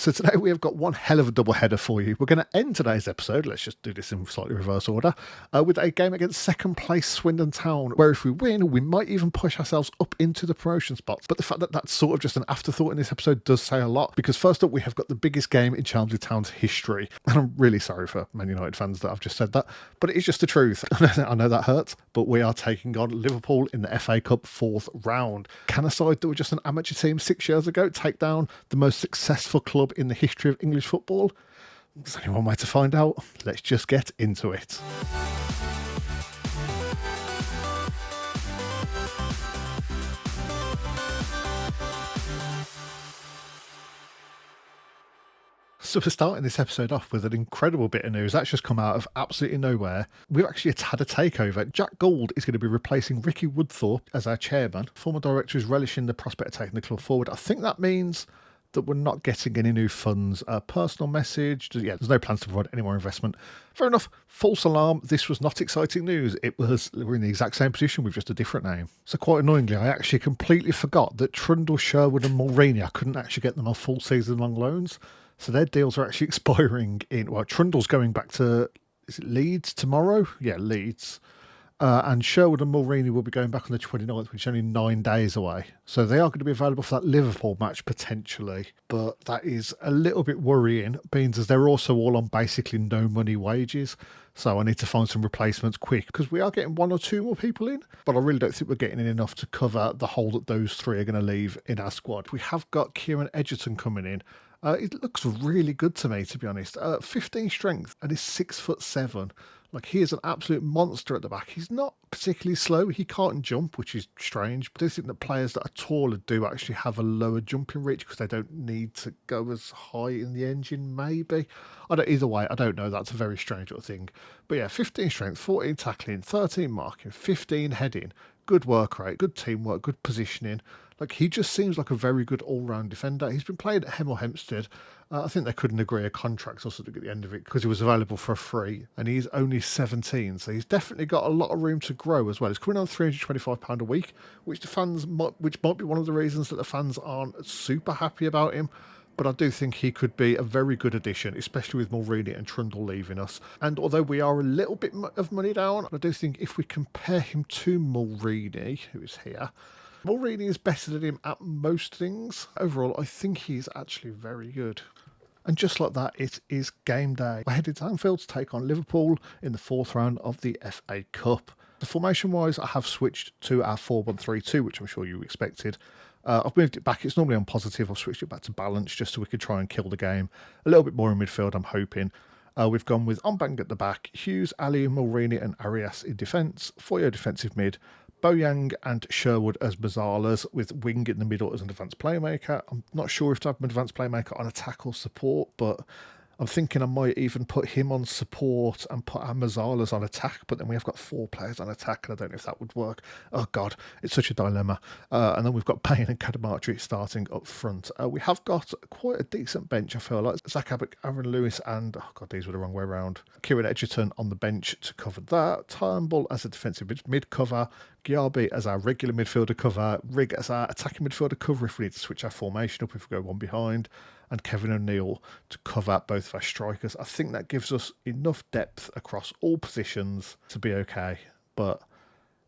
So today we have got one hell of a double header for you. We're going to end today's episode, let's just do this in slightly reverse order, with a game against second place Swindon Town, where if we win, we might even push ourselves up into the promotion spots. But the fact that that's sort of just an afterthought in this episode does say a lot, because first up we have got the biggest game in Chelmsley Town's history. And I'm really sorry for Man United fans that I've just said that, but it is just the truth. I know that hurts, but we are taking on Liverpool in the FA Cup 4th round. Can a side that were just an amateur team 6 years ago take down the most successful club in the history of English football? There's only one way to find out. Let's just get into it. So we're starting this episode off with an incredible bit of news that's just come out of absolutely nowhere. We've actually had a takeover. Jack Gould is going to be replacing Ricky Woodthorpe as our chairman. Former director is relishing the prospect of taking the club forward. I think that means that we're not getting any new funds. Personal message, there's no plans to provide any more investment. Fair enough, false alarm, this was not exciting news. We're in the exact same position with just a different name. So quite annoyingly, I actually completely forgot that Trundle, Sherwood and Mulroney, I couldn't actually get them on full season long loans. So their deals are actually expiring Trundle's going back to, is it Leeds tomorrow? Yeah, Leeds. And Sherwood and Mulroney will be going back on the 29th, which is only 9 days away. So they are going to be available for that Liverpool match potentially. But that is a little bit worrying, being as they're also all on basically no money wages. So I need to find some replacements quick, because we are getting one or two more people in. But I really don't think we're getting in enough to cover the hole that those three are going to leave in our squad. We have got Kieran Edgerton coming in. It looks really good to me, to be honest. 15 strength and he's 6'7". Like, he is an absolute monster at the back. He's not particularly slow. He can't jump, which is strange. But I do think that players that are taller do actually have a lower jumping reach because they don't need to go as high in the engine, maybe. Either way, I don't know. That's a very strange little thing. But yeah, 15 strength, 14 tackling, 13 marking, 15 heading. Good work rate, good teamwork, good positioning. Like, he just seems like a very good all-round defender. He's been playing at Hemel Hempstead. I think they couldn't agree a contract or something at the end of it because he was available for a free, and he's only 17, so he's definitely got a lot of room to grow as well. He's coming on £325 a week, which might be one of the reasons that the fans aren't super happy about him. But I do think he could be a very good addition, especially with Mulroney and Trundle leaving us. And although we are a little bit of money down, I do think if we compare him to Mulroney, who is here, Mulroney is better than him at most things. Overall, I think he's actually very good. And just like that, it is game day. We're headed to Anfield to take on Liverpool in the 4th round of the FA Cup. The formation-wise, I have switched to our 4-1-3-2, which I'm sure you expected. I've moved it back. It's normally on positive. I've switched it back to balance just so we could try and kill the game. A little bit more in midfield, I'm hoping. We've gone with Onbang at the back, Hughes, Ali, Mulroney and Arias in defence, Foyo defensive mid, Boyang and Sherwood as Mazzalas, with Wing in the middle as an advanced playmaker. I'm not sure if to have an advanced playmaker on attack or support, but I'm thinking I might even put him on support and put our Mazzalas on attack, but then we have got 4 players on attack, and I don't know if that would work. Oh, God, it's such a dilemma. And then we've got Payne and Kadamarchi starting up front. We have got quite a decent bench, I feel like. Zach Abbott, Aaron Lewis, and, oh, God, these were the wrong way around. Kieran Edgerton on the bench to cover that. Turnbull as a defensive mid cover. Giarbi as our regular midfielder cover. Rigg as our attacking midfielder cover if we need to switch our formation up if we go one behind. And Kevin O'Neill to cover both of our strikers. I think that gives us enough depth across all positions to be okay. But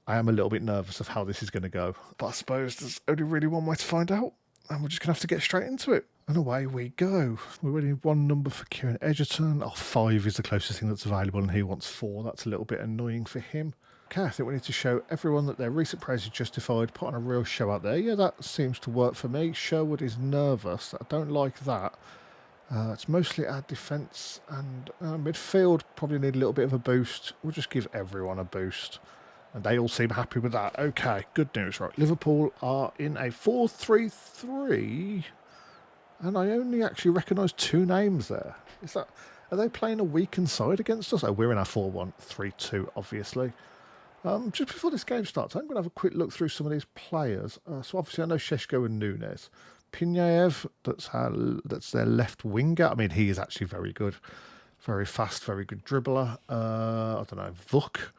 I am a little bit nervous of how this is going to go. But I suppose there's only really one way to find out. And we're just going to have to get straight into it. And away we go. We only need 1 number for Kieran Edgerton. 5 is the closest thing that's available, and he wants 4. That's a little bit annoying for him. Okay, I think we need to show everyone that their recent praise is justified. Put on a real show out there. Yeah, that seems to work for me. Sherwood is nervous. I don't like that. It's mostly our defence and midfield. Probably need a little bit of a boost. We'll just give everyone a boost. And they all seem happy with that. Okay, good news. Right, Liverpool are in a 4-3-3. And I only actually recognise 2 names there. Are they playing a weakened side against us? Oh, we're in our 4-1-3-2, obviously. Just before this game starts, I'm going to have a quick look through some of these players. So obviously I know Sheshko and Nunes. Pinyaev, that's their left winger. I mean, he is actually very good. Very fast, very good dribbler. I don't know, Vuk.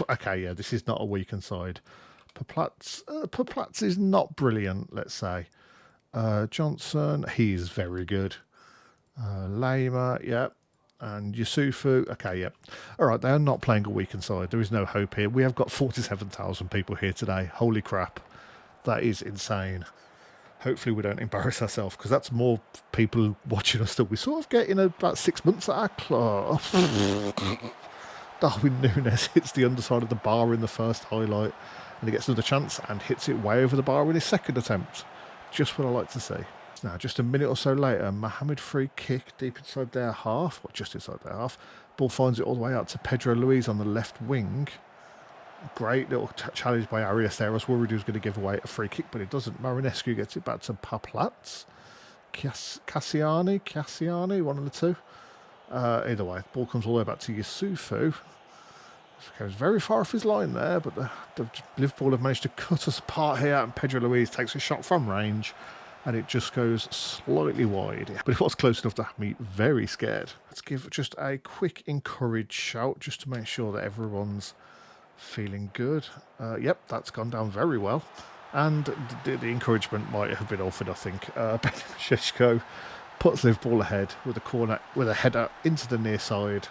Okay, yeah, this is not a weakened side. Perplatz is not brilliant, let's say. Johnson, he's very good. Lema, yep. And Yusufu, okay, yep. All right, they are not playing a weakened side. There is no hope here. We have got 47,000 people here today. Holy crap. That is insane. Hopefully we don't embarrass ourselves, because that's more people watching us than we sort of get in about 6 months at our club. Darwin Núñez hits the underside of the bar in the first highlight, and he gets another chance and hits it way over the bar in his second attempt. Just what I like to see. Now, just a minute or so later, Mohamed free kick deep inside their half, or just inside their half. Ball finds it all the way out to Pedro Luis on the left wing. Great little challenge by Arias there. I was worried he was going to give away a free kick, but he doesn't. Marinescu gets it back to Paplatz. Cassiani, one of the two. Either way, the ball comes all the way back to Yusufu. Goes very far off his line there, but the Liverpool have managed to cut us apart here, and Pedro Luis takes a shot from range, and it just goes slightly wide. But it was close enough to have me very scared. Let's give just a quick encourage shout, just to make sure that everyone's feeling good. Yep, that's gone down very well. And the encouragement might have been all for nothing. Sheshko puts Liverpool ahead with a corner, with a header into the near side.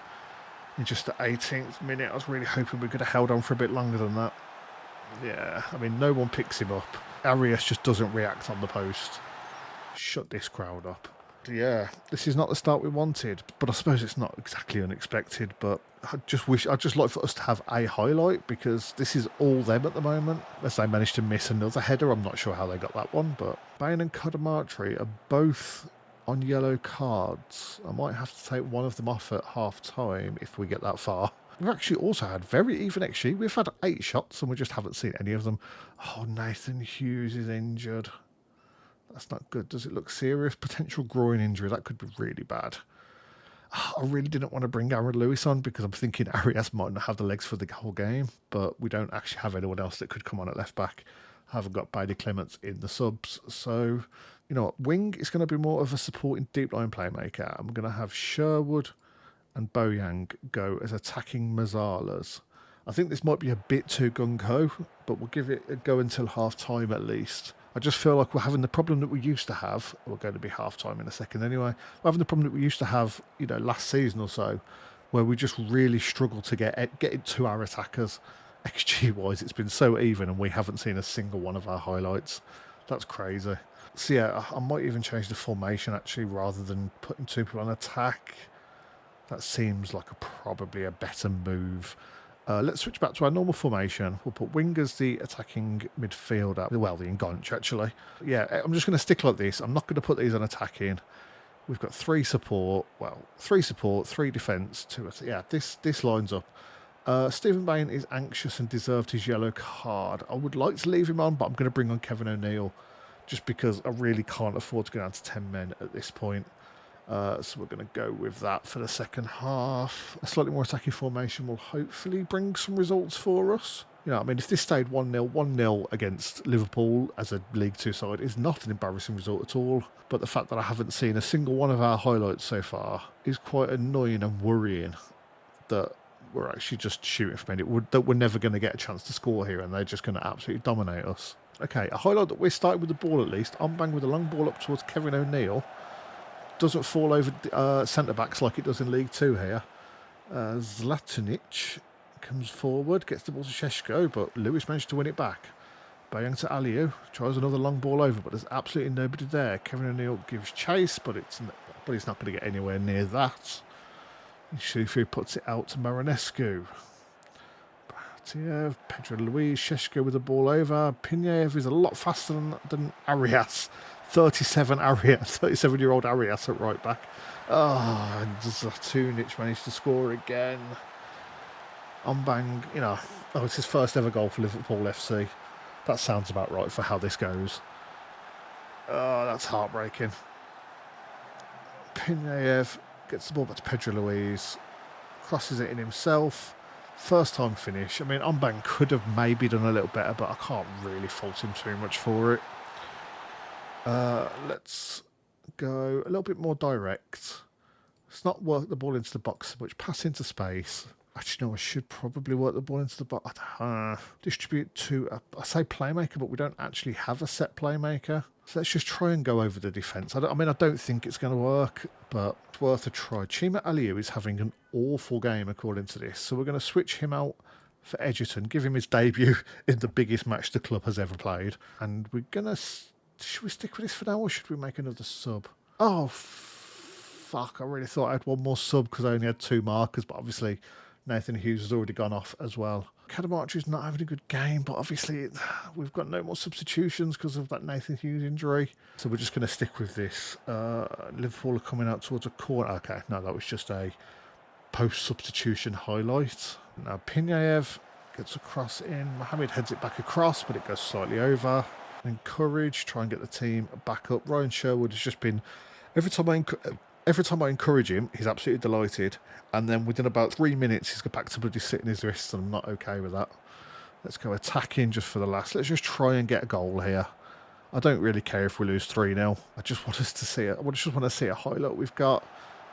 In just the 18th minute, I was really hoping we could have held on for a bit longer than that. Yeah, I mean, no one picks him up. Arias just doesn't react on the post. Shut this crowd up. Yeah, this is not the start we wanted, but I suppose it's not exactly unexpected, but I'd just like for us to have a highlight, because this is all them at the moment. Unless they managed to miss another header, I'm not sure how they got that one, but Bain and Kodamatri are both on yellow cards. I might have to take one of them off at half time if we get that far. We've actually also had very even XG. We've had 8 shots and we just haven't seen any of them. Oh, Nathan Hughes is injured. That's not good. Does it look serious? Potential groin injury. That could be really bad. I really didn't want to bring Aaron Lewis on, because I'm thinking Arias might not have the legs for the whole game, but we don't actually have anyone else that could come on at left back. I haven't got Bailey Clements in the subs, so you know what, wing is going to be more of a supporting deep line playmaker. I'm going to have Sherwood and Boyang go as attacking Mazzalas. I think this might be a bit too gung-ho, but we'll give it a go until half-time at least. I just feel like we're having the problem that we used to have. We're going to be half-time in a second anyway. We're having the problem that we used to have, you know, last season or so, where we just really struggle to get it to our attackers. XG-wise, it's been so even, and we haven't seen a single one of our highlights. That's crazy. So yeah, I might even change the formation actually, rather than putting 2 people on attack. That seems like probably a better move. Let's switch back to our normal formation. We'll put wingers the attacking midfielder. Well, the Ngonch, actually. Yeah, I'm just going to stick like this. I'm not going to put these on attacking. We've got 3 support. Well, 3 support, 3 defence. 2. Yeah, this lines up. Stephen Bain is anxious and deserved his yellow card. I would like to leave him on, but I'm going to bring on Kevin O'Neill, just because I really can't afford to go down to 10 men at this point. So we're going to go with that for the second half. A slightly more attacking formation will hopefully bring some results for us. You know, I mean, if this stayed 1-0 against Liverpool as a League Two side is not an embarrassing result at all. But the fact that I haven't seen a single one of our highlights so far is quite annoying and worrying, that we're actually just shooting from it. That we're never going to get a chance to score here, and they're just going to absolutely dominate us. Okay, a highlight that we're starting with the ball at least. I'm bang with a long ball up towards Kevin O'Neill. Doesn't fall over centre-backs like it does in League 2 here. Zlatanic comes forward, gets the ball to Sheshko, but Lewis managed to win it back. Bayang to Aliou, tries another long ball over, but there's absolutely nobody there. Kevin O'Neill gives chase, but he's not going to get anywhere near that. Shufu puts it out to Marinescu. Batiev, Pedro Luis, Sheshko with the ball over. Pinev is a lot faster than Arias. 37-year-old Arias at right back. Oh, and Zlatunic managed to score again. Ombang, you know, it's his first ever goal for Liverpool FC. That sounds about right for how this goes. Oh, that's heartbreaking. Pinev gets the ball back to Pedro Luis. Crosses it in himself. First time finish. I mean, Ombang could have maybe done a little better, but I can't really fault him too much for it. Let's go a little bit more direct. Let's not work the ball into the box so much. Pass into space. Actually, no, I should probably work the ball into the box. Distribute to, I say playmaker, but we don't actually have a set playmaker. So let's just try and go over the defence. I mean, I don't think it's going to work, but it's worth a try. Chima Aliou is having an awful game according to this. So we're going to switch him out for Edgerton, give him his debut in the biggest match the club has ever played. And we're going to... Should we stick with this for now, or should we make another sub? Oh, fuck. I really thought I had one more sub because I only had 2 markers, but obviously Nathan Hughes has already gone off as well. Cadamartri's not having a good game, but obviously we've got no more substitutions because of that Nathan Hughes injury. So we're just going to stick with this. Liverpool are coming out towards a corner. Okay, no, that was just a post-substitution highlight. Now Pinyaev gets across in. Mohamed heads it back across, but it goes slightly over. Encourage, try and get the team back up. Ryan Sherwood has just been... Every time I encourage him, he's absolutely delighted. And then within about 3 minutes, he's got back to bloody sitting his wrists, and I'm not okay with that. Let's go attacking just for the last. Let's just try and get a goal here. I don't really care if we lose 3-0. I just want us to see it. I just want to see a highlight we've got.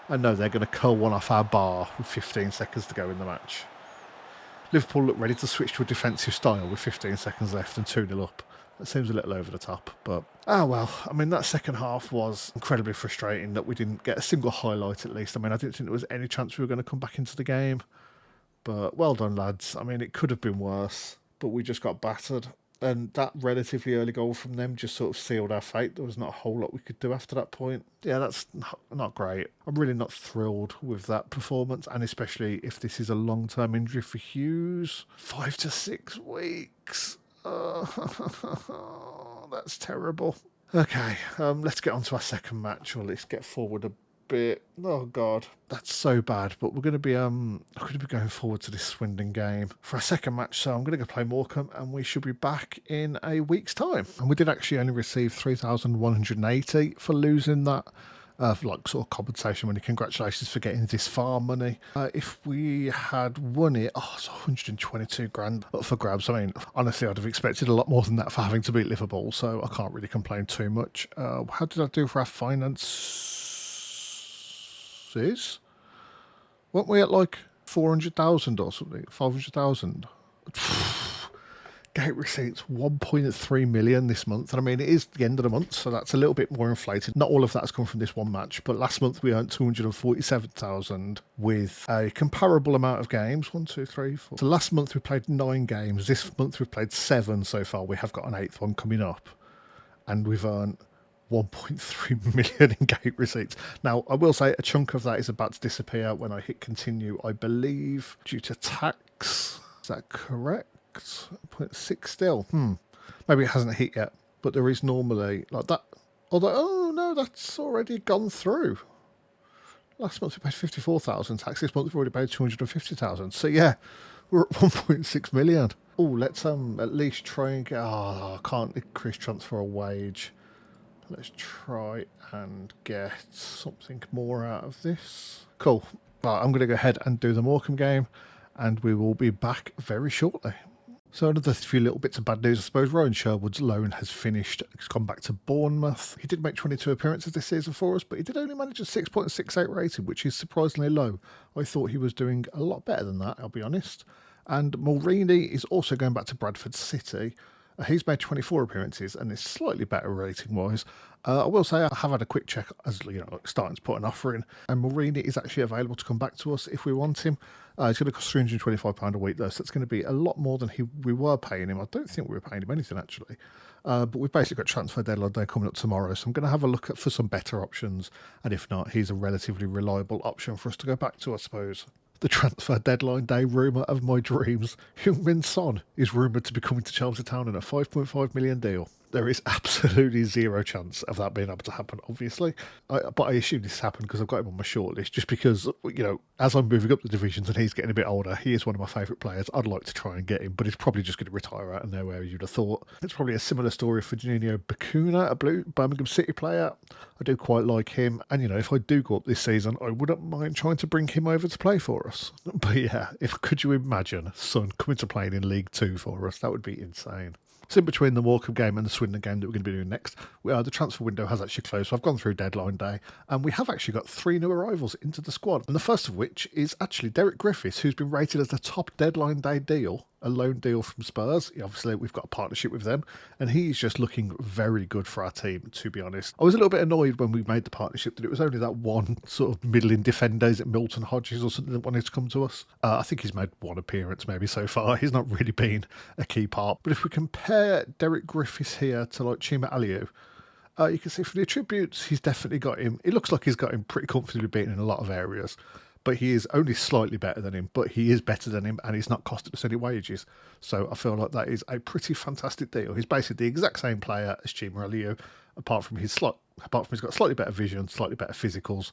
I know they're going to curl one off our bar with 15 seconds to go in the match. Liverpool look ready to switch to a defensive style with 15 seconds left and 2-0 up. That seems a little over the top, but well. I mean, that second half was incredibly frustrating that we didn't get a single highlight at least. I mean, I didn't think there was any chance we were going to come back into the game, but well done, lads. I mean, it could have been worse, but we just got battered. And that relatively early goal from them just sort of sealed our fate. There was not a whole lot we could do after that point. Yeah, that's not great. I'm really not thrilled with that performance, and especially if this is a long-term injury for Hughes. 5 to 6 weeks. That's terrible. Okay, let's get on to our second match, or let's get forward a bit. Oh God, that's so bad. But we're going to be going forward to this Swindon game for our second match. So I'm going to go play Morecambe, and we should be back in a week's time. And we did actually only receive 3,180 for losing that. Like sort of compensation money. Congratulations for getting this far money. If we had won it, it's 122 grand up for grabs. I mean, honestly, I'd have expected a lot more than that for having to beat Liverpool, so I can't really complain too much. How did I do for our finances? Weren't we at like 400,000 or something? 500,000? Gate receipts 1.3 million this month, and I mean it is the end of the month, so that's a little bit more inflated. Not all of that's come from this one match, but last month we earned 247,000 with a comparable amount of games. 1, 2, 3, 4. So last month we played 9 games. This month we've played 7 so far. We have got an 8th one coming up, and we've earned 1.3 million in gate receipts. Now I will say a chunk of that is about to disappear when I hit continue, I believe, due to tax. Is that correct? 0.6 still. Maybe it hasn't hit yet, but there is normally like that. Although, oh no, that's already gone through. Last month we paid 54,000 tax. This month we've already paid 250,000. So yeah, we're at 1.6 million. Oh, let's at least try and get. I can't increase transfer a wage. Let's try and get something more out of this. Cool. Right, I'm going to go ahead and do the Morecambe game, and we will be back very shortly. So another few little bits of bad news, I suppose. Ryan Sherwood's loan has finished. He's gone back to Bournemouth. He did make 22 appearances this season for us, but he did only manage a 6.68 rating, which is surprisingly low. I thought he was doing a lot better than that, I'll be honest. And Mulroney is also going back to Bradford City. He's made 24 appearances and is slightly better rating-wise. I will say I have had a quick check as starting to put an offer in, and Mulroney is actually available to come back to us if we want him. It's going to cost £325 a week though, so it's going to be a lot more than we were paying him. I don't think we were paying him anything actually, but we've basically got transfer deadline day coming up tomorrow, so I'm going to have a look for some better options, and if not, he's a relatively reliable option for us to go back to, I suppose. The transfer deadline day rumour of my dreams. Heung-min Son is rumoured to be coming to Chelsea Town in a £5.5 million deal. There is absolutely zero chance of that being able to happen, obviously. But I assume this happened because I've got him on my shortlist, just because, as I'm moving up the divisions and he's getting a bit older, he is one of my favourite players. I'd like to try and get him, but he's probably just going to retire out of nowhere, you'd have thought. It's probably a similar story for Juninho Bacuna, a Birmingham City player. I do quite like him, and if I do go up this season, I wouldn't mind trying to bring him over to play for us. But yeah, could you imagine Son coming to play in League 2 for us? That would be insane. So in between the Morecambe game and the Swindon game that we're going to be doing next, the transfer window has actually closed. So I've gone through deadline day, and we have actually got 3 new arrivals into the squad. And the first of which is actually Derek Griffiths, who's been rated as the top deadline day deal a loan deal from Spurs. Obviously, we've got a partnership with them, and he's just looking very good for our team, to be honest. I was a little bit annoyed when we made the partnership that it was only that one sort of middling defender, is it Milton Hodges or something, that wanted to come to us. I think he's made one appearance maybe so far. He's not really been a key part. But if we compare Derek Griffiths here to like Chima Aliou, you can see for the attributes, he's definitely got him. It looks like he's got him pretty comfortably beaten in a lot of areas. But he is only slightly better than him, but he is better than him, and he's not costed us any wages. So I feel like that is a pretty fantastic deal. He's basically the exact same player as Chima Aliou, apart from he's got slightly better vision, slightly better physicals,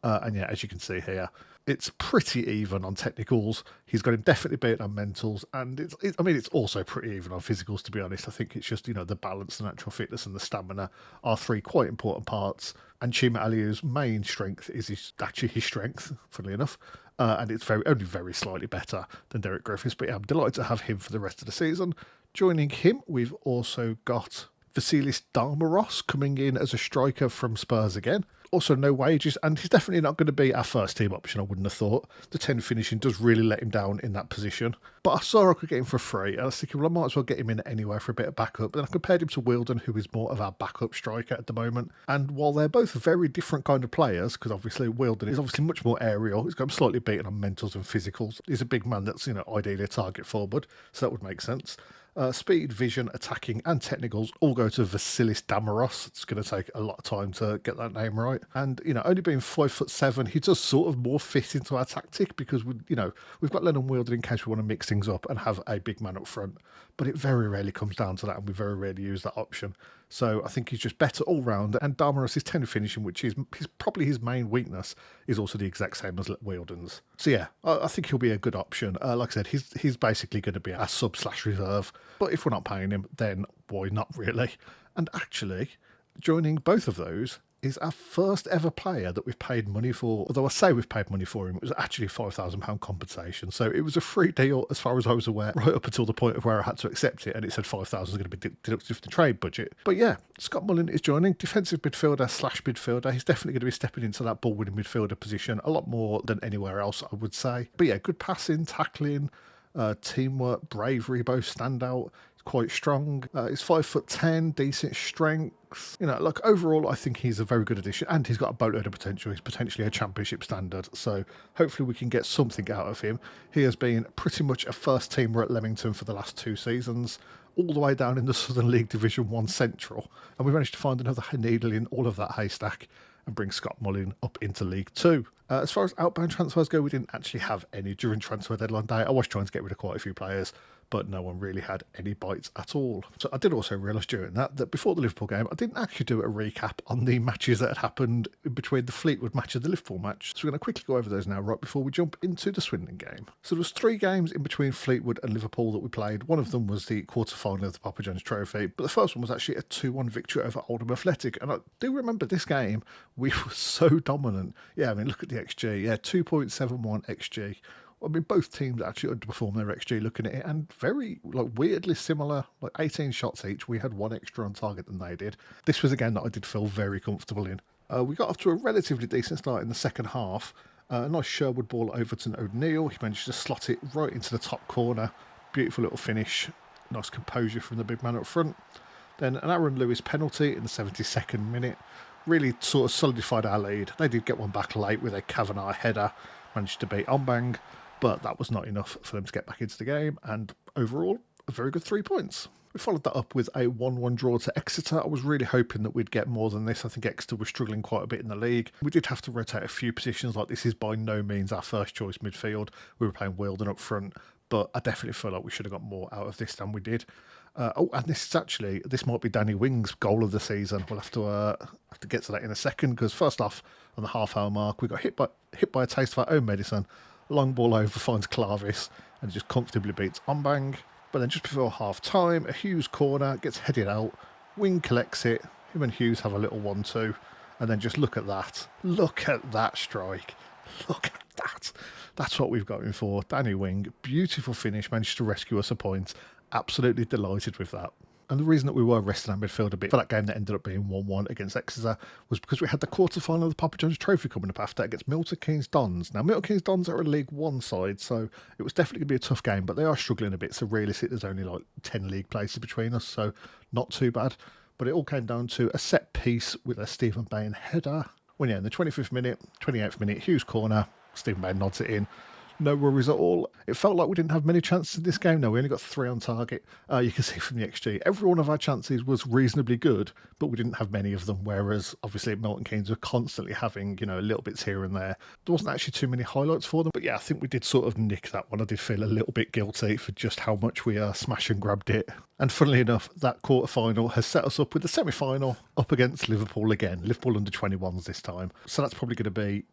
and yeah, as you can see here, it's pretty even on technicals. He's got him definitely beaten on mentals, and it's also pretty even on physicals, to be honest. I think it's just, the balance, the natural fitness, and the stamina are three quite important parts. And Chima Aliou's main strength is actually his strength, funnily enough, and it's only very slightly better than Derek Griffiths. But yeah, I'm delighted to have him for the rest of the season. Joining him, we've also got Vasilis Darmaros coming in as a striker from Spurs again. Also no wages, and he's definitely not going to be our first team option, I wouldn't have thought. The 10 finishing does really let him down in that position. But I saw I could get him for free, and I was thinking, well, I might as well get him in anyway for a bit of backup. But then I compared him to Wilden, who is more of our backup striker at the moment. And while they're both very different kind of players, because obviously Wilden is obviously much more aerial, he's got him slightly beaten on mentals and physicals. He's a big man that's, ideally a target forward, so that would make sense. Speed, vision, attacking, and technicals all go to Vasilis Darmaros. It's going to take a lot of time to get that name right. And, only being 5'7", he does sort of more fit into our tactic because, we've got Lennon Wilden in case we want to mix things up and have a big man up front. But it very rarely comes down to that, and we very rarely use that option. So I think he's just better all round. And Darmaros' 10 finishing, which is probably his main weakness, is also the exact same as Wilden's. So yeah, I think he'll be a good option. Like I said, he's basically going to be our sub/reserve. But if we're not paying him, then why not really? And actually, joining both of those is our first ever player that we've paid money for. Although I say we've paid money for him, it was actually £5,000 compensation. So it was a free deal as far as I was aware, right up until the point of where I had to accept it, and it said 5,000 is going to be deducted from the trade budget. But yeah, Scott Mullin is joining, defensive midfielder/midfielder. He's definitely going to be stepping into that ball-winning midfielder position a lot more than anywhere else, I would say. But yeah, good passing, tackling, teamwork, bravery, both stand out. Quite strong. He's 5'10", decent strength. Overall, I think he's a very good addition, and he's got a boatload of potential. He's potentially a championship standard, so hopefully we can get something out of him. He has been pretty much a first teamer at Leamington for the last 2 seasons, all the way down in the Southern League Division 1 Central, and we managed to find another needle in all of that haystack and bring Scott Mullin up into League 2. As far as outbound transfers go, we didn't actually have any during transfer deadline day. I was trying to get rid of quite a few players, but no one really had any bites at all. So I did also realise during that before the Liverpool game, I didn't actually do a recap on the matches that had happened in between the Fleetwood match and the Liverpool match. So we're going to quickly go over those now, right before we jump into the Swindon game. So there was 3 games in between Fleetwood and Liverpool that we played. One of them was the quarter-final of the Papa John's Trophy, but the first one was actually a 2-1 victory over Oldham Athletic. And I do remember this game, we were so dominant. Yeah, I mean, look at the XG. Yeah, 2.71 XG. I mean, both teams actually underperformed their XG looking at it, and very, weirdly similar, 18 shots each. We had 1 extra on target than they did. This was a game that I did feel very comfortable in. We got off to a relatively decent start in the second half. A nice Sherwood ball over to O'Neill. He managed to slot it right into the top corner. Beautiful little finish. Nice composure from the big man up front. Then an Aaron Lewis penalty in the 72nd minute. Really sort of solidified our lead. They did get one back late with a Kavanagh header. Managed to beat Ombang, but that was not enough for them to get back into the game, and overall, a very good 3 points. We followed that up with a 1-1 draw to Exeter. I was really hoping that we'd get more than this. I think Exeter was struggling quite a bit in the league. We did have to rotate a few positions, this is by no means our first choice midfield. We were playing Wilden up front, but I definitely feel like we should have got more out of this than we did. And this might be Danny Wing's goal of the season. We'll have to get to that in a second, because first off, on the half-hour mark, we got hit by a taste of our own medicine. Long ball over, finds Clarvis, and just comfortably beats Ombang. But then just before half-time, a Hughes corner gets headed out. Wing collects it. Him and Hughes have a little 1-2. And then just look at that. Look at that strike. Look at that. That's what we've got him for. Danny Wing, beautiful finish, managed to rescue us a point. Absolutely delighted with that. And the reason that we were resting our midfield a bit for that game that ended up being 1-1 against Exeter was because we had the quarter-final of the Papa John's Trophy coming up after against Milton Keynes Dons. Now, Milton Keynes Dons are a League One side, so it was definitely going to be a tough game, but they are struggling a bit, so realistically there's only like 10 league places between us, so not too bad. But it all came down to a set piece with a Stephen Bain header. When in the 25th minute, 28th minute, Hughes corner, Stephen Bain nods it in. No worries at all. It felt like we didn't have many chances in this game. No, we only got 3 on target. You can see from the XG, every one of our chances was reasonably good, but we didn't have many of them, whereas obviously Milton Keynes were constantly having, little bits here and there. There wasn't actually too many highlights for them, but yeah, I think we did sort of nick that one. I did feel a little bit guilty for just how much we smash and grabbed it. And funnily enough, that quarter-final has set us up with the semi-final up against Liverpool again. Liverpool under 21s this time. So that's probably going to be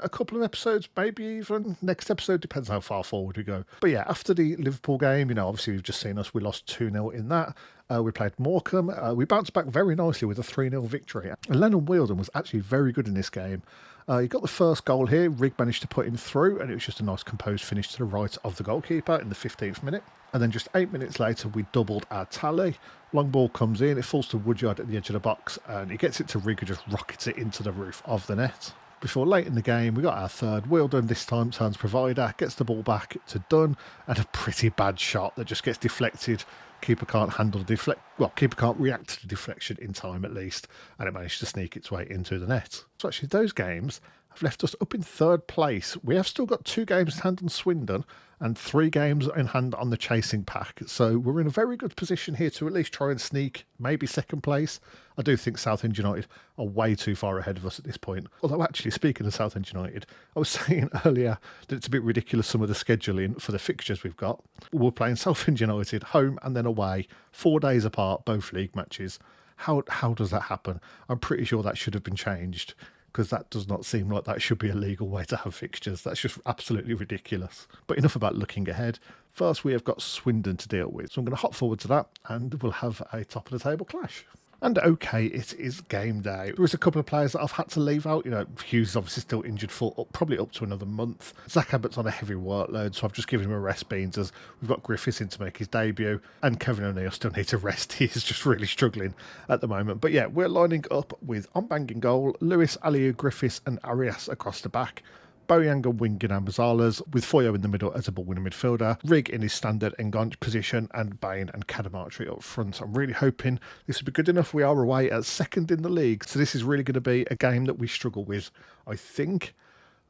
a couple of episodes, maybe even next episode, depends how far forward we go. But yeah, after the Liverpool game, obviously you've just seen us, we lost 2-0 in that. We played Morecambe. We bounced back very nicely with a 3-0 victory. And Lennon Wheeldon was actually very good in this game. He got the first goal here. Rigg managed to put him through, and it was just a nice composed finish to the right of the goalkeeper in the 15th minute. And then just 8 minutes later, we doubled our tally. Long ball comes in, it falls to Woodyard at the edge of the box, and he gets it to Rigg, who just rockets it into the roof of the net. Before late in the game, we got our third. Wheeldon this time turns provider, gets the ball back to Dunn, and a pretty bad shot that just gets deflected. Keeper can't handle keeper can't react to the deflection in time at least, and it managed to sneak its way into the net. So actually those games have left us up in third place. We have still got 2 games in hand on Swindon and 3 games in hand on the chasing pack. So we're in a very good position here to at least try and sneak maybe second place. I do think Southend United are way too far ahead of us at this point. Although actually, speaking of Southend United, I was saying earlier that it's a bit ridiculous some of the scheduling for the fixtures we've got. We're playing Southend United home and then away, 4 days apart, both league matches. How does that happen? I'm pretty sure that should have been changed, because that does not seem like that should be a legal way to have fixtures. That's just absolutely ridiculous. But enough about looking ahead. First, we have got Swindon to deal with. So I'm going to hop forward to that, and we'll have a top-of-the-table clash. And okay, it is game day. There is a couple of players that I've had to leave out. Hughes is obviously still injured for probably up to another month. Zach Abbott's on a heavy workload, so I've just given him a rest beans, as we've got Griffiths in to make his debut, and Kevin O'Neill still needs a rest. He is just really struggling at the moment. But yeah, we're lining up with on-bang in goal, Lewis, Aliou, Griffiths and Arias across the back. Boyanga winging and Mazalas, with Foyo in the middle as a ball-winning midfielder, Rigg in his standard enganche position, and Bain and Cadamartri up front. I'm really hoping this will be good enough. We are away at second in the league, so this is really going to be a game that we struggle with, I think.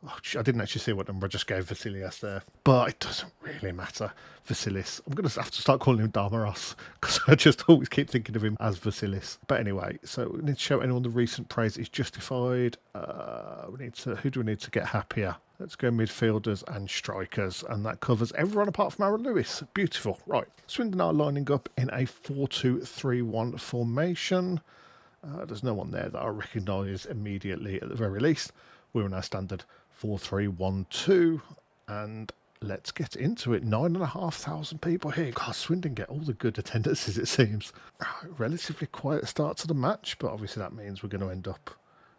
Oh, I didn't actually see what number I just gave Vasilias there, but it doesn't really matter. Vasilis. I'm going to have to start calling him Damaros, because I just always keep thinking of him as Vasilis. But anyway, so we need to show anyone the recent praise is justified. Who do we need to get happier? Let's go midfielders and strikers, and that covers everyone apart from Aaron Lewis. Beautiful. Right, Swindon are lining up in a 4-2-3-1 formation. There's no one there that I recognise immediately at the very least. We're in our standard 4-3-1-2, and let's get into it. 9,500 people here. God, Swindon get all the good attendances, it seems. Relatively quiet start to the match, but obviously that means we're going to end up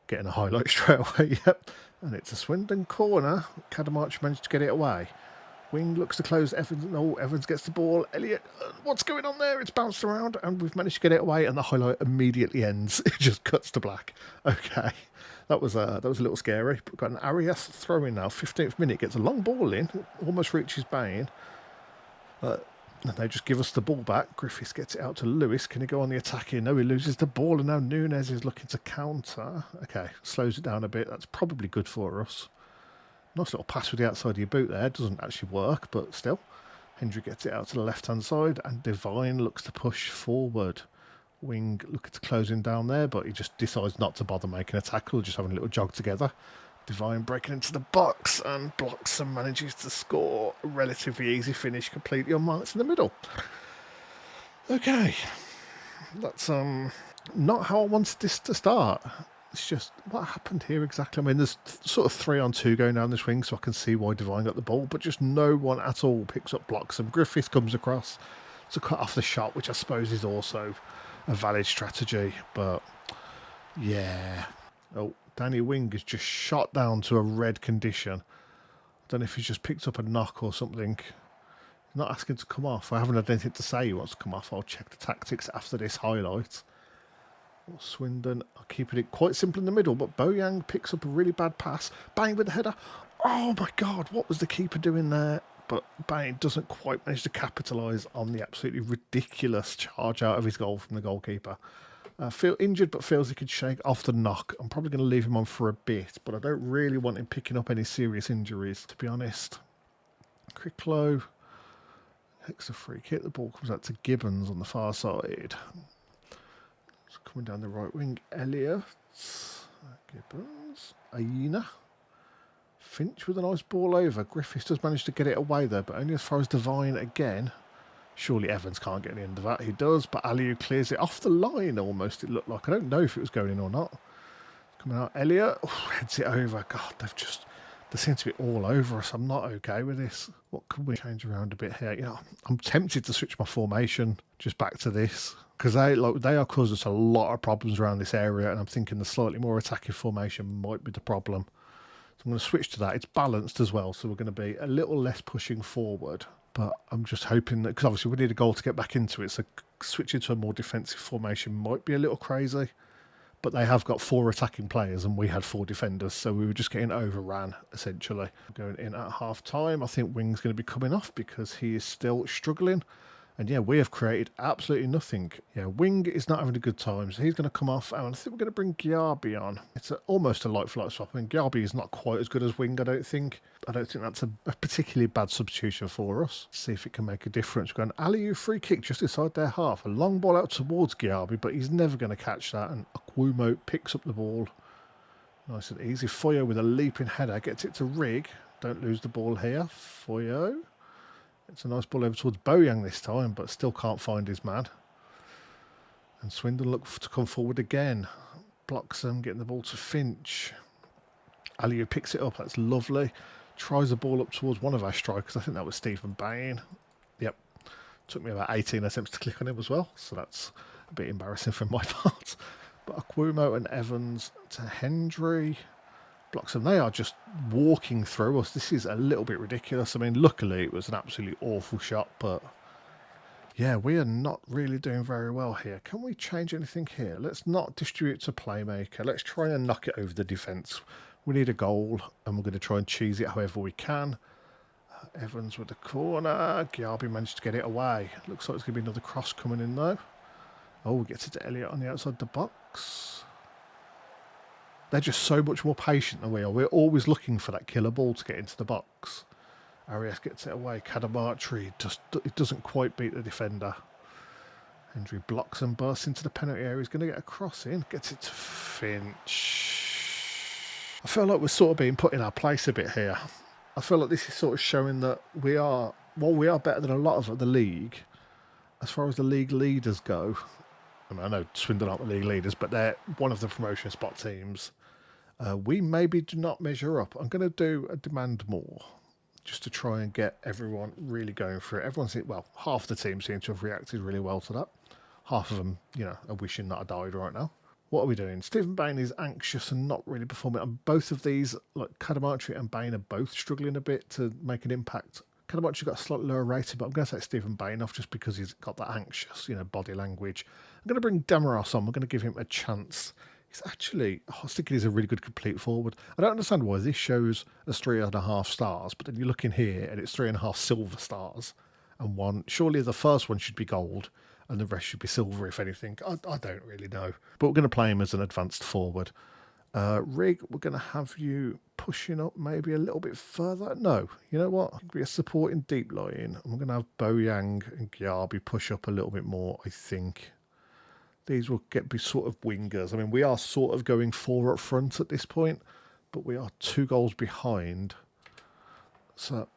getting a highlight straight away. Yep, and it's a Swindon corner. Cadamarch managed to get it away. Wing looks to close Evans. No, Evans gets the ball. Elliott, what's going on there? It's bounced around, and we've managed to get it away, and the highlight immediately ends. It just cuts to black. Okay. That was a little scary. We've got an Arias throw in now. 15th minute, gets a long ball in, almost reaches Bain. And they just give us the ball back. Griffiths gets it out to Lewis. Can he go on the attack here? No, he loses the ball, and now Nunes is looking to counter. Okay, slows it down a bit. That's probably good for us. Nice little pass with the outside of your boot there. Doesn't actually work, but still. Hendry gets it out to the left-hand side, and Devine looks to push forward. Wing looking to close him down there, but he just decides not to bother making a tackle, just having a little jog together. Devine breaking into the box and blocks and manages to score. A relatively easy finish, completely unmarked in the middle. Okay, that's not how I wanted this to start. It's just, what happened here exactly? I mean, there's sort of 3-on-2 going down this wing, so I can see why Devine got the ball, but just no one at all picks up blocks, and Griffiths comes across to cut off the shot, which I suppose is also a valid strategy, but yeah. Oh, Danny Wing is just shot down to a red condition. I don't know if he's just picked up a knock or something. Not asking to come off. I haven't had anything to say he wants to come off. I'll check the tactics after this highlight. Swindon are keeping it quite simple in the middle, but Boyang picks up a really bad pass. Bang with the header. Oh my God, what was the keeper doing there? But Bang doesn't quite manage to capitalise on the absolutely ridiculous charge out of his goal from the goalkeeper. Feel injured, but feels he could shake off the knock. I'm probably going to leave him on for a bit, but I don't really want him picking up any serious injuries, to be honest. Cricklow takes a free kick. The ball comes out to Gibbons on the far side. It's coming down the right wing. Elliott. Gibbons. Aina. Finch with a nice ball over. Griffiths does manage to get it away though, but only as far as Devine again. Surely Evans can't get the end of that. He does, but Aliou clears it off the line almost, it looked like. I don't know if it was going in or not. Coming out, Elliott. Heads it over. God, they seem to be all over us. I'm not okay with this. What can we change around a bit here? You know, I'm tempted to switch my formation just back to this because they are causing us a lot of problems around this area, and I'm thinking the slightly more attacking formation might be the problem. So I'm going to switch to that. It's balanced as well, so we're going to be a little less pushing forward. But I'm just hoping that, because obviously we need a goal to get back into it, so switching to a more defensive formation might be a little crazy. But they have got 4 attacking players and we had 4 defenders, so we were just getting overran, essentially. Going in at half-time, I think Wing's going to be coming off because he is still struggling. And yeah, we have created absolutely nothing. Yeah, Wing is not having a good time, so he's going to come off. And I think we're going to bring Gyabi on. It's almost a like-for-like swap. I mean, Gyabi is not quite as good as Wing, I don't think. I don't think that's a particularly bad substitution for us. See if it can make a difference. We're going Aliou free kick just inside their half. A long ball out towards Gyabi, but he's never going to catch that. And Akwumo picks up the ball. Nice and easy. Foyo with a leaping header. Gets it to Rig. Don't lose the ball here. Foyo. It's a nice ball over towards Boyang this time, but still can't find his man. And Swindon look to come forward again. Blocks them, getting the ball to Finch. Aliou picks it up, that's lovely. Tries the ball up towards one of our strikers. I think that was Stephen Bain. Yep. Took me about 18 attempts to click on him as well, so that's a bit embarrassing from my part. But Akwumo and Evans to Hendry. Blocks them. They are just walking through us. This is a little bit ridiculous. I mean, luckily it was an absolutely awful shot, but yeah, we are not really doing very well here. Can we change anything here? Let's not distribute to playmaker. Let's try and knock it over the defence. We need a goal, and we're going to try and cheese it however we can. Evans with the corner. Gyabi managed to get it away. Looks like it's going to be another cross coming in though. Oh, we get it to Elliott on the outside the box. They're just so much more patient than we are. We're always looking for that killer ball to get into the box. Arias gets it away. Cadamartri it doesn't quite beat the defender. Hendry blocks and bursts into the penalty area. He's going to get a cross in. Gets it to Finch. I feel like we're sort of being put in our place a bit here. I feel like this is sort of showing that we are better than a lot of the league. As far as the league leaders go, I mean, I know Swindon aren't the league leaders, but they're one of the promotion spot teams. We maybe do not measure up. I'm going to do a demand more just to try and get everyone really going for it. Half the team seem to have reacted really well to that. Half of them, are wishing that I died right now. What are we doing? Stephen Bain is anxious and not really performing. And both of these, like Cadamartri and Bain, are both struggling a bit to make an impact. Cadamartri got a slightly lower rating, but I'm going to take Stephen Bain off just because he's got that anxious, body language. I'm going to bring Damaros on. We're going to give him a chance. He's actually, I was thinking he's a really good complete forward. I don't understand why this shows as 3.5 stars, but then you look in here and it's 3.5 silver stars and 1. Surely the first one should be gold and the rest should be silver, if anything. I don't really know. But we're going to play him as an advanced forward. Rig, we're going to have you pushing up maybe a little bit further. No, you know what? Be a supporting deep line. And we're going to have Boyang and Gyabi push up a little bit more, I think. These will be sort of wingers. I mean, we are sort of going 4 up front at this point, but we are 2 goals behind. So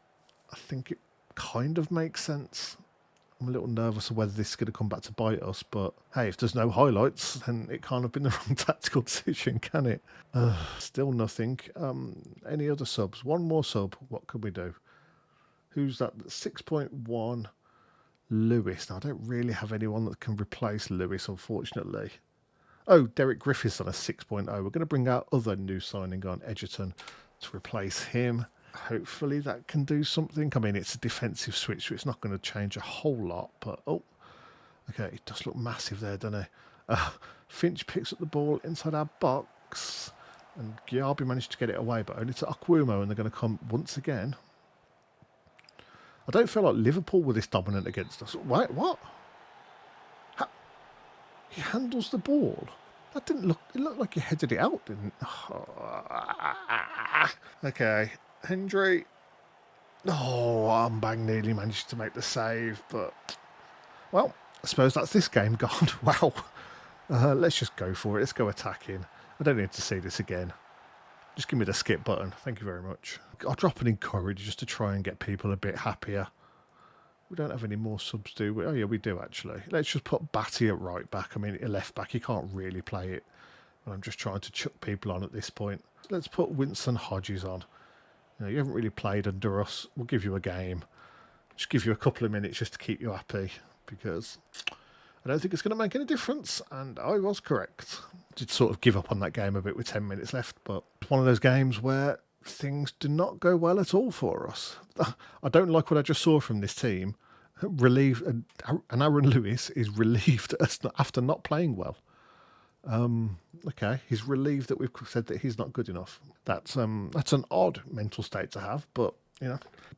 I think it kind of makes sense. I'm a little nervous of whether this is going to come back to bite us, but hey, if there's no highlights, then it can't have been the wrong tactical decision, can it? Still nothing. Any other subs? One more sub. What can we do? Who's that? 6.1. Lewis. Now, I don't really have anyone that can replace Lewis, unfortunately. Oh, Derek Griffiths on a 6.0. We're going to bring our other new signing on, Edgerton, to replace him. Hopefully that can do something. I mean, it's a defensive switch, so it's not going to change a whole lot. But, oh, okay, it does look massive there, doesn't it? Finch picks up the ball inside our box. And Giarbi managed to get it away, but only to Aquumo, and they're going to come once again. I don't feel like Liverpool were this dominant against us. Wait, what? He handles the ball. That didn't look... It looked like he headed it out, didn't it? Okay. Hendry. Oh, Armbang nearly managed to make the save, but... Well, I suppose that's this game gone. Wow. Let's just go for it. Let's go attacking. I don't need to see this again. Just give me the skip button. Thank you very much. I'll drop an encourage just to try and get people a bit happier. We don't have any more subs, do we? Oh, yeah, we do, actually. Let's just put Batty at right back. I mean, at left back, he can't really play it. But I'm just trying to chuck people on at this point. Let's put Winston Hodges on. You haven't really played under us. We'll give you a game. Just give you a couple of minutes just to keep you happy. Because I don't think it's going to make any difference. And I was correct. Did sort of give up on that game a bit with 10 minutes left. But it's one of those games where things do not go well at all for us. I don't like what I just saw from this team. Relieved, and Aaron Lewis is relieved after not playing well. Okay, he's relieved that we've said that he's not good enough. That's an odd mental state to have, but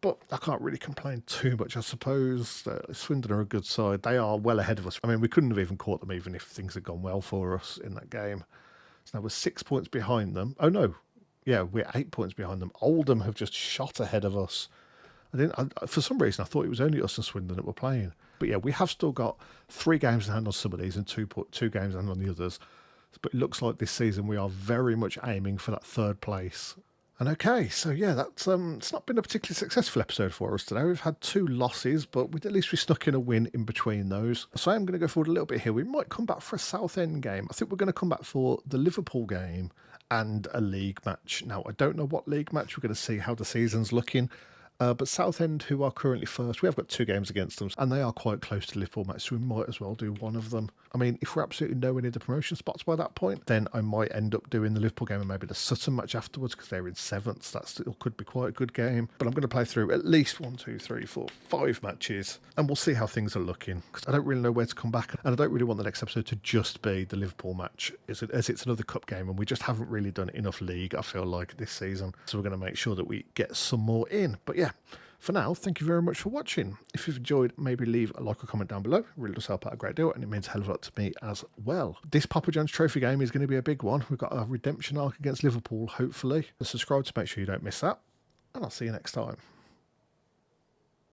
but I can't really complain too much. I suppose Swindon are a good side. They are well ahead of us. I mean, we couldn't have even caught them even if things had gone well for us in that game. So now we're 6 points behind them. Oh no, yeah, we're 8 points behind them. Oldham have just shot ahead of us. For some reason, I thought it was only us and Swindon that were playing. But yeah, we have still got 3 games in hand on some of these and two games in hand on the others. But it looks like this season we are very much aiming for that 3rd place. And okay, so yeah, that's it's not been a particularly successful episode for us today. We've had 2 losses, but at least we snuck in a win in between those. So I am going to go forward a little bit here. We might come back for a Southend game. I think we're going to come back for the Liverpool game and a league match. Now, I don't know what league match. We're going to see how the season's looking. But Southend, who are currently first, we have got 2 games against them, and they are quite close to the Liverpool match, so we might as well do one of them. I mean, if we're absolutely nowhere near the promotion spots by that point, then I might end up doing the Liverpool game and maybe the Sutton match afterwards, because they're in 7th. That still could be quite a good game. But I'm going to play through at least 1, 2, 3, 4, 5 matches, and we'll see how things are looking, because I don't really know where to come back, and I don't really want the next episode to just be the Liverpool match, as it's another cup game, and we just haven't really done enough league, I feel like, this season. So we're going to make sure that we get some more in. But yeah, for now, thank you very much for watching. If you've enjoyed, maybe leave a like or comment down below. It really does help out a great deal, and it means a hell of a lot to me as well. This Papa John's Trophy game is going to be a big one. We've got a redemption arc against Liverpool, hopefully. So subscribe to make sure you don't miss that, and I'll see you next time.